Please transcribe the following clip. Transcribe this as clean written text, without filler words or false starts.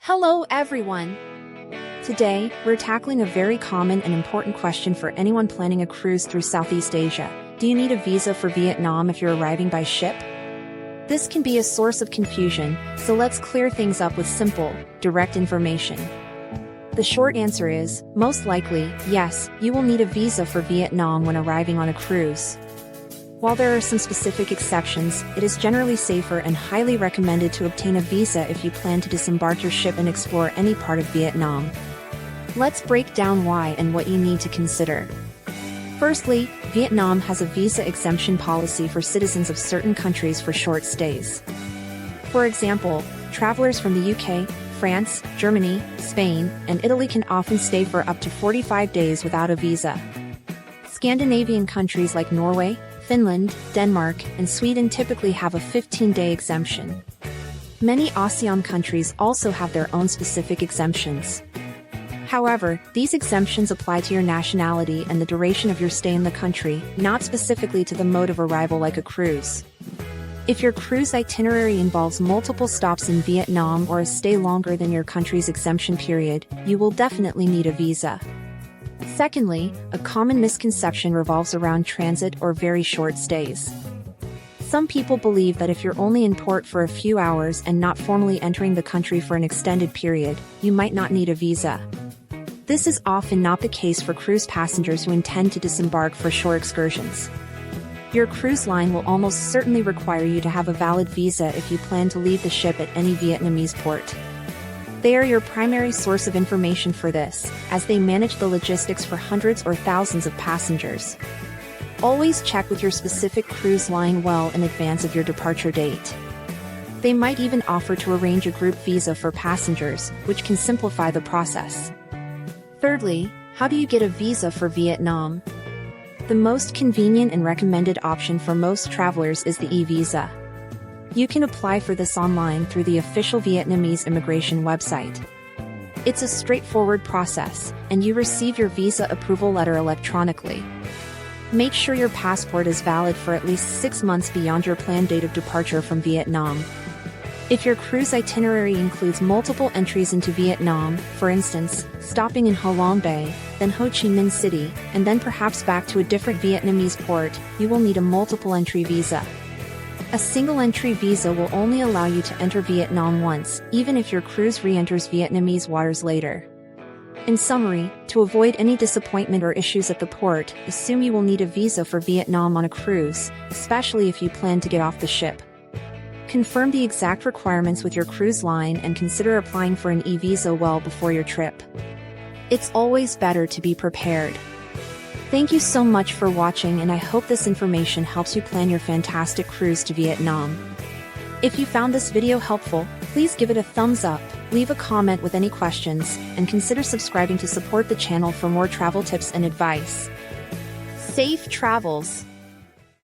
Hello everyone! Today, we're tackling a very common and important question for anyone planning a cruise through Southeast Asia. Do you need a visa for Vietnam if you're arriving by ship? This can be a source of confusion, so let's clear things up with simple, direct information. The short answer is, most likely, yes, you will need a visa for Vietnam when arriving on a cruise. While there are some specific exceptions, it is generally safer and highly recommended to obtain a visa if you plan to disembark your ship and explore any part of Vietnam. Let's break down why and what you need to consider. Firstly, Vietnam has a visa exemption policy for citizens of certain countries for short stays. For example, travelers from the UK, France, Germany, Spain, and Italy can often stay for up to 45 days without a visa. Scandinavian countries like Norway, Finland, Denmark, and Sweden typically have a 15-day exemption. Many ASEAN countries also have their own specific exemptions. However, these exemptions apply to your nationality and the duration of your stay in the country, not specifically to the mode of arrival like a cruise. If your cruise itinerary involves multiple stops in Vietnam or a stay longer than your country's exemption period, you will definitely need a visa. Secondly, a common misconception revolves around transit or very short stays. Some people believe that if you're only in port for a few hours and not formally entering the country for an extended period, you might not need a visa. This is often not the case for cruise passengers who intend to disembark for shore excursions. Your cruise line will almost certainly require you to have a valid visa if you plan to leave the ship at any Vietnamese port. They are your primary source of information for this, as they manage the logistics for hundreds or thousands of passengers. Always check with your specific cruise line well in advance of your departure date. They might even offer to arrange a group visa for passengers, which can simplify the process. Thirdly, how do you get a visa for Vietnam? The most convenient and recommended option for most travelers is the e-visa. You can apply for this online through the official Vietnamese immigration website. It's a straightforward process, and you receive your visa approval letter electronically. Make sure your passport is valid for at least 6 months beyond your planned date of departure from Vietnam. If your cruise itinerary includes multiple entries into Vietnam, for instance, stopping in Ha Long Bay, then Ho Chi Minh City, and then perhaps back to a different Vietnamese port, you will need a multiple-entry visa. A single-entry visa will only allow you to enter Vietnam once, even if your cruise re-enters Vietnamese waters later. In summary, to avoid any disappointment or issues at the port, assume you will need a visa for Vietnam on a cruise, especially if you plan to get off the ship. Confirm the exact requirements with your cruise line and consider applying for an e-visa well before your trip. It's always better to be prepared. Thank you so much for watching, and I hope this information helps you plan your fantastic cruise to Vietnam. If you found this video helpful, please give it a thumbs up, leave a comment with any questions, and consider subscribing to support the channel for more travel tips and advice. Safe travels!